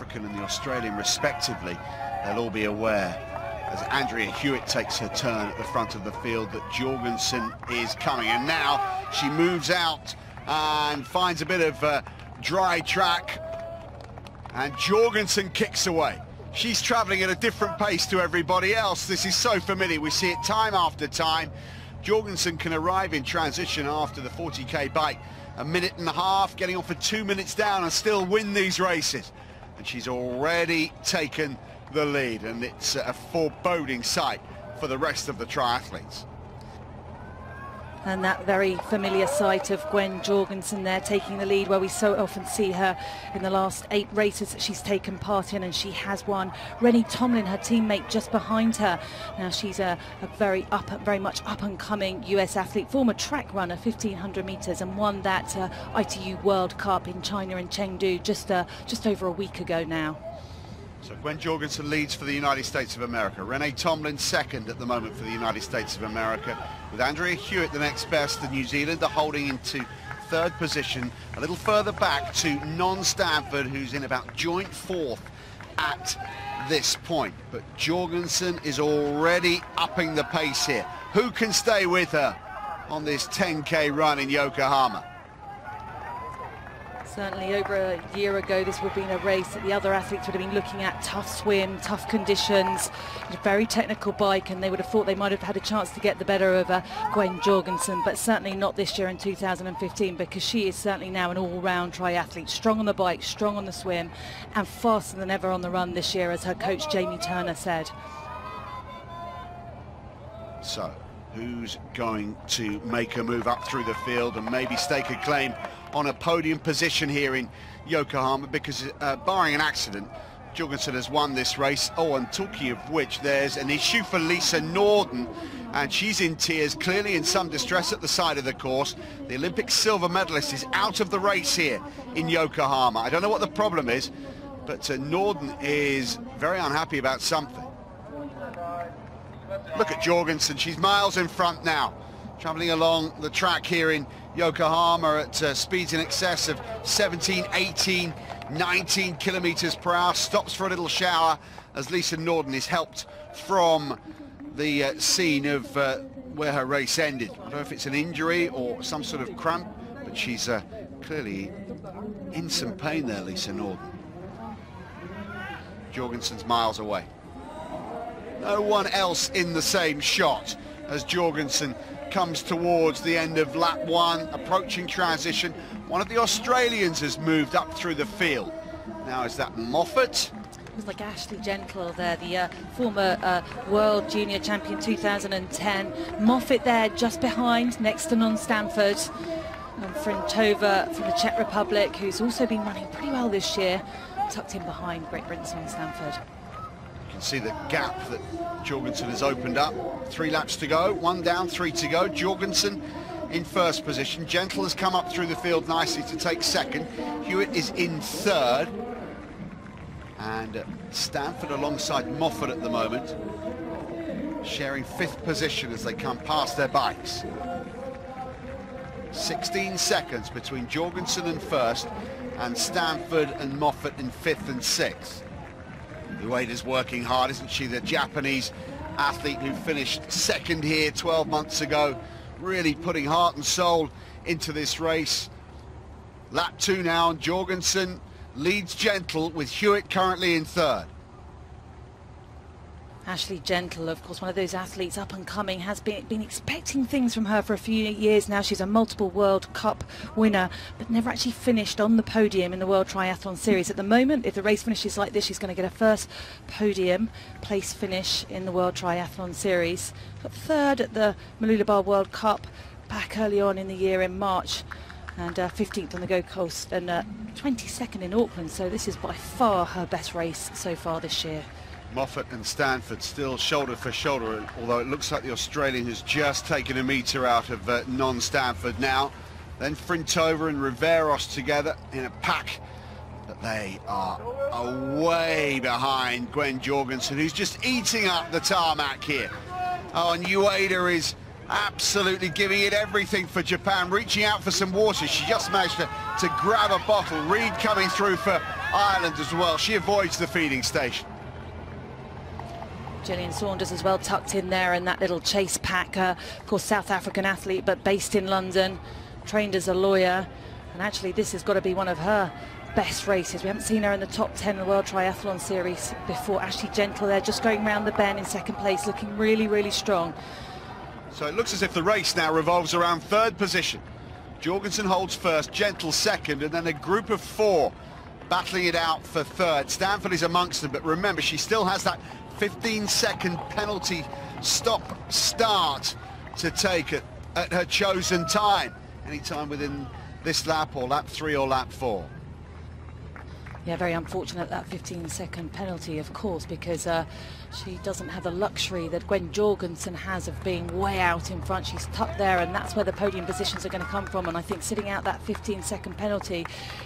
American and the Australian respectively, they'll all be aware as Andrea Hewitt takes her turn at the front of the field that Jorgensen is coming. And now she moves out and finds a bit of dry track, and Jorgensen kicks away. She's travelling at a different pace to everybody else. This is so familiar. We see it time after time. Jorgensen can arrive in transition after the 40k bike, a minute and a half, getting on for 2 minutes down, and still win these races. And she's already taken the lead, and it's a foreboding sight for the rest of the triathletes. And that very familiar sight of Gwen Jorgensen there taking the lead, where we so often see her in the last 8 races that she's taken part in, and she has won. Rennie Tomlin, her teammate, just behind her. Now she's a very much up-and-coming US athlete, former track runner, 1500 meters, and won that ITU World Cup in China in Chengdu just over a week ago now. So Gwen Jorgensen leads for the United States of America. Rennie Tomlin second at the moment for the United States of America, with Andrea Hewitt the next best. The New Zealander holding into third position, a little further back to Non-Stanford, who's in about joint fourth at this point. But Jorgensen is already upping the pace here. Who can stay with her on this 10k run in Yokohama? Certainly over a year ago, this would have been a race that the other athletes would have been looking at. Tough swim, tough conditions, a very technical bike, and they would have thought they might have had a chance to get the better of Gwen Jorgensen, but certainly not this year in 2015, because she is certainly now an all-round triathlete, strong on the bike, strong on the swim, and faster than ever on the run this year, as her coach Jamie Turner said. So, who's going to make a move up through the field and maybe stake a claim on a podium position here in Yokohama? Because barring an accident, Jorgensen has won this race. Oh, and talking of which, there's an issue for Lisa Norden, and she's in tears, clearly in some distress at the side of the course. The Olympic silver medalist is out of the race here in Yokohama. I don't know what the problem is, but Norden is very unhappy about something. Look at Jorgensen, she's miles in front now, travelling along the track here in Yokohama at speeds in excess of 17, 18, 19 kilometers per hour. Stops for a little shower as Lisa Norden is helped from the scene of where her race ended. I don't know if it's an injury or some sort of cramp, but she's clearly in some pain there, Lisa Norden. Jorgensen's miles away. No one else in the same shot as Jorgensen comes towards the end of lap 1, approaching transition. One of the Australians has moved up through the field. Now, is that Moffat? It was like Ashley Gentle there, the former world junior champion 2010. Moffat there just behind, next to Non-Stanford. And Frintova from the Czech Republic, who's also been running pretty well this year, tucked in behind Great Britain's Non-Stanford. You can see the gap that Jorgensen has opened up. 3 laps to go, 1 down, 3 to go. Jorgensen in first position. Gentle has come up through the field nicely to take second. Hewitt is in third. And Stanford alongside Moffat at the moment, sharing 5th position as they come past their bikes. 16 seconds between Jorgensen in first and Stanford and Moffat in 5th and 6th. Ueda's working hard, isn't she? The Japanese athlete who finished second here 12 months ago, really putting heart and soul into this race. Lap 2 now, and Jorgensen leads Gentle, with Hewitt currently in third. Ashley Gentle, of course, one of those athletes up and coming, has been expecting things from her for a few years now. She's a multiple World Cup winner, but never actually finished on the podium in the World Triathlon Series. At the moment, if the race finishes like this, she's going to get her first podium place finish in the World Triathlon Series. Got third at the Mooloolaba World Cup back early on in the year in March, and 15th on the Gold Coast, and 22nd in Auckland. So this is by far her best race so far this year. Moffat and Stanford still shoulder for shoulder, although it looks like the Australian has just taken a metre out of Non-Stanford now. Then Frintova and Riveros together in a pack, but they are way behind Gwen Jorgensen, who's just eating up the tarmac here. Oh, and Ueda is absolutely giving it everything for Japan, reaching out for some water. She just managed to grab a bottle. Reed coming through for Ireland as well. She avoids the feeding station. Gillian Saunders as well tucked in there in that little chase pack. Of course, South African athlete, but based in London, trained as a lawyer. And actually, this has got to be one of her best races. We haven't seen her in the top 10 of the World Triathlon Series before. Ashley Gentle there, just going round the bend in second place, looking really, really strong. So it looks as if the race now revolves around third position. Jorgensen holds first, Gentle second, and then a group of four battling it out for third. Stanford is amongst them, but remember, she still has that 15-second penalty stop-start to take at her chosen time. Any time within this lap, or lap 3 or lap 4. Yeah, very unfortunate, that 15-second penalty, of course, because she doesn't have the luxury that Gwen Jorgensen has of being way out in front. She's tucked there, and that's where the podium positions are going to come from. And I think sitting out that 15-second penalty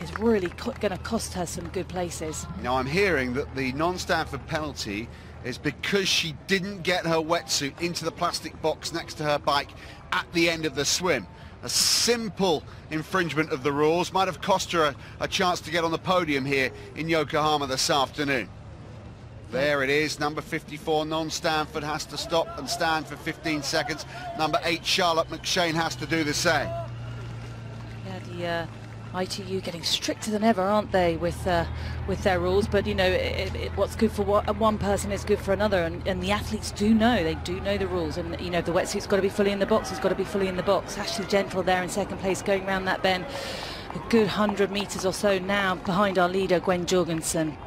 is really going to cost her some good places. Now, I'm hearing that the non-Stanford penalty is because she didn't get her wetsuit into the plastic box next to her bike at the end of the swim. A simple infringement of the rules might have cost her a chance to get on the podium here in Yokohama this afternoon. There it is, number 54, non-Stanford, has to stop and stand for 15 seconds. Number 8, Charlotte McShane, has to do the same. Yeah, the ITU getting stricter than ever, aren't they, with their rules? But you know, what's good for one person is good for another, and the athletes do know. They do know the rules, and you know, if the wetsuit's got to be fully in the box, it's got to be fully in the box. Ashley Gentle there in second place, going round that bend, a good 100 meters or so now behind our leader Gwen Jorgensen.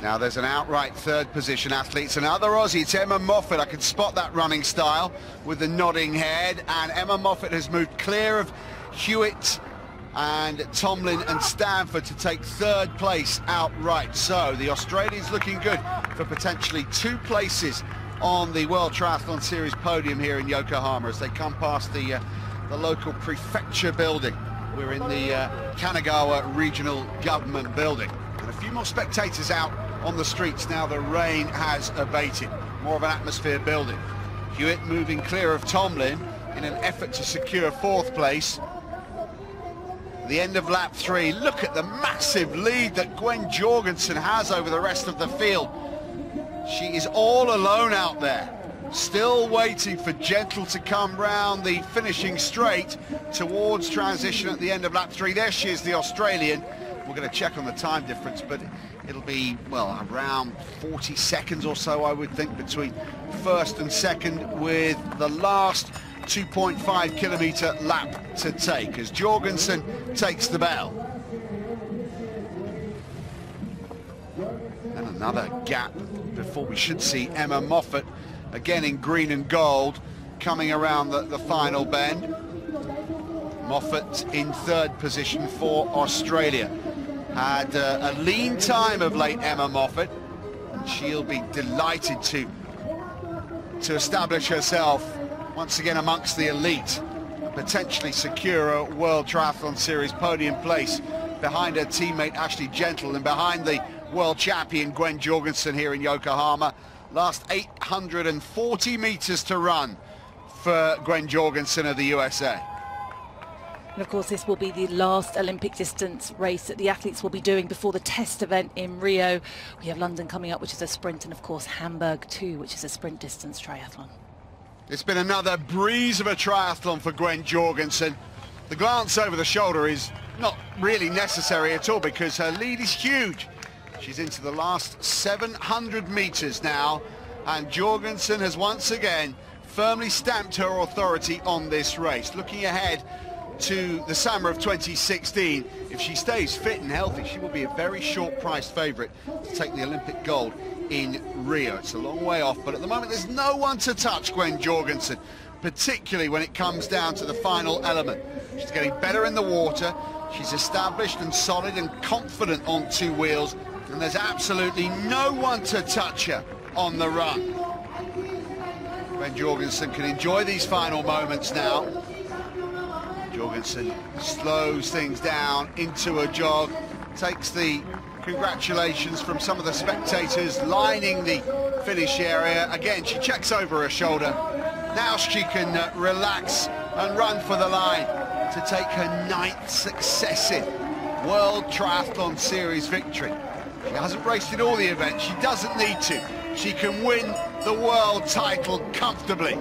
Now there's an outright third position athlete. It's another Aussie. It's Emma Moffat. I can spot that running style with the nodding head, and Emma Moffat has moved clear of Hewitt and Tomlin and Stanford to take third place outright. So the Australians looking good for potentially 2 places on the World Triathlon Series podium here in Yokohama as they come past the local prefecture building. We're in the Kanagawa Regional Government building. And a few more spectators out on the streets now the rain has abated. More of an atmosphere building. Hewitt moving clear of Tomlin in an effort to secure 4th place. The end of lap 3. Look at the massive lead that Gwen Jorgensen has over the rest of the field. She is all alone out there, still waiting for Gentle to come round the finishing straight towards transition at the end of lap 3. There she is, the Australian. We're going to check on the time difference, but it'll be, well, around 40 seconds or so, I would think, between first and second, with the last 2.5 kilometre lap to take as Jorgensen takes the bell. And another gap before we should see Emma Moffat again in green and gold coming around the final bend. Moffat in third position for Australia. Had a lean time of late, Emma Moffat, and she'll be delighted to establish herself once again amongst the elite, potentially secure a World Triathlon Series podium place behind her teammate Ashley Gentle and behind the world champion Gwen Jorgensen here in Yokohama. Last 840 meters to run for Gwen Jorgensen of the USA. And of course, this will be the last Olympic distance race that the athletes will be doing before the test event in Rio. We have London coming up, which is a sprint, and of course Hamburg too, which is a sprint distance triathlon. It's been another breeze of a triathlon for Gwen Jorgensen. The glance over the shoulder is not really necessary at all because her lead is huge. She's into the last 700 meters now, and Jorgensen has once again firmly stamped her authority on this race. Looking ahead to the summer of 2016, if she stays fit and healthy, she will be a very short-priced favourite to take the Olympic gold in Rio. It's a long way off, but at the moment there's no one to touch Gwen Jorgensen, particularly when it comes down to the final element. She's getting better in the water, she's established and solid and confident on 2 wheels, and there's absolutely no one to touch her on the run. Gwen Jorgensen can enjoy these final moments now. Jorgensen slows things down into a jog, takes the congratulations from some of the spectators lining the finish area. Again, she checks over her shoulder. Now she can relax and run for the line to take her 9th successive World Triathlon Series victory. She hasn't raced in all the events. She doesn't need to. She can win the world title comfortably.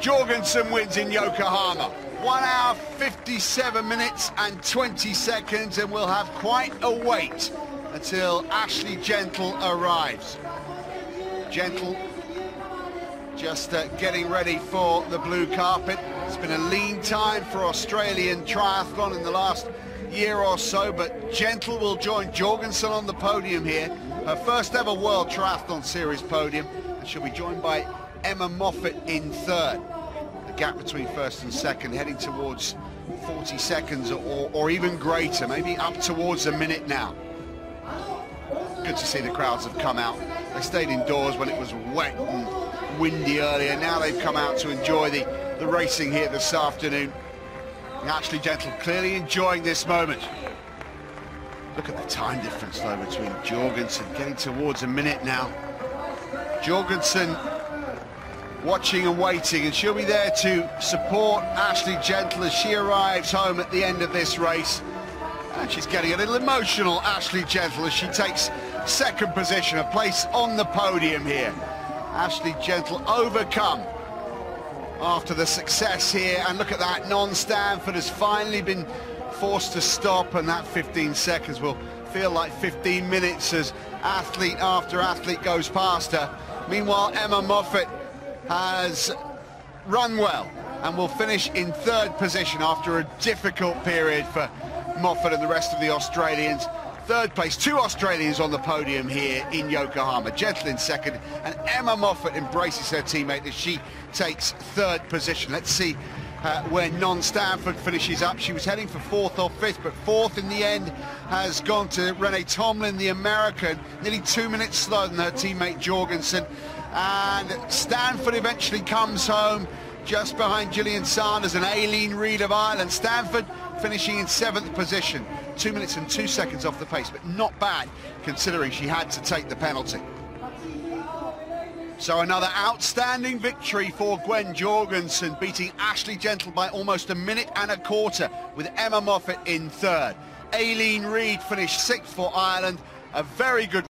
Jorgensen wins in Yokohama. 1 hour, 57 minutes and 20 seconds, and we'll have quite a wait until Ashley Gentle arrives. Gentle just getting ready for the blue carpet. It's been a lean time for Australian triathlon in the last year or so, but Gentle will join Jorgensen on the podium here. Her first ever World Triathlon Series podium, and she'll be joined by Emma Moffat in third. The gap between first and second heading towards 40 seconds or even greater, maybe up towards a minute now. Good to see the crowds have come out. They stayed indoors when it was wet and windy earlier. Now they've come out to enjoy the racing here this afternoon. Ashley Gentle clearly enjoying this moment. Look at the time difference though between Jorgensen, getting towards a minute now. Jorgensen watching and waiting, and she'll be there to support Ashley Gentle as she arrives home at the end of this race. And she's getting a little emotional, Ashley Gentle, as she takes second position, a place on the podium here. Ashley Gentle overcome after the success here, and look at that, non-Stanford has finally been forced to stop, and that 15 seconds will feel like 15 minutes as athlete after athlete goes past her. Meanwhile, Emma Moffat has run well and will finish in third position after a difficult period for Moffat and the rest of the Australians. Third place, 2 Australians on the podium here in Yokohama. Gentle in second, and Emma Moffat embraces her teammate as she takes third position. Let's see where non-Stanford finishes up. She was heading for 4th or 5th, but 4th in the end has gone to Renee Tomlin, the American, nearly 2 minutes slower than her teammate Jorgensen. And Stanford eventually comes home just behind Gillian Sanders and Aileen Reid of Ireland. Stanford finishing in 7th position, 2 minutes and 2 seconds off the pace, but not bad considering she had to take the penalty. So another outstanding victory for Gwen Jorgensen, beating Ashley Gentle by almost a minute and a quarter, with Emma Moffat in third. Aileen Reid finished 6th for Ireland. A very good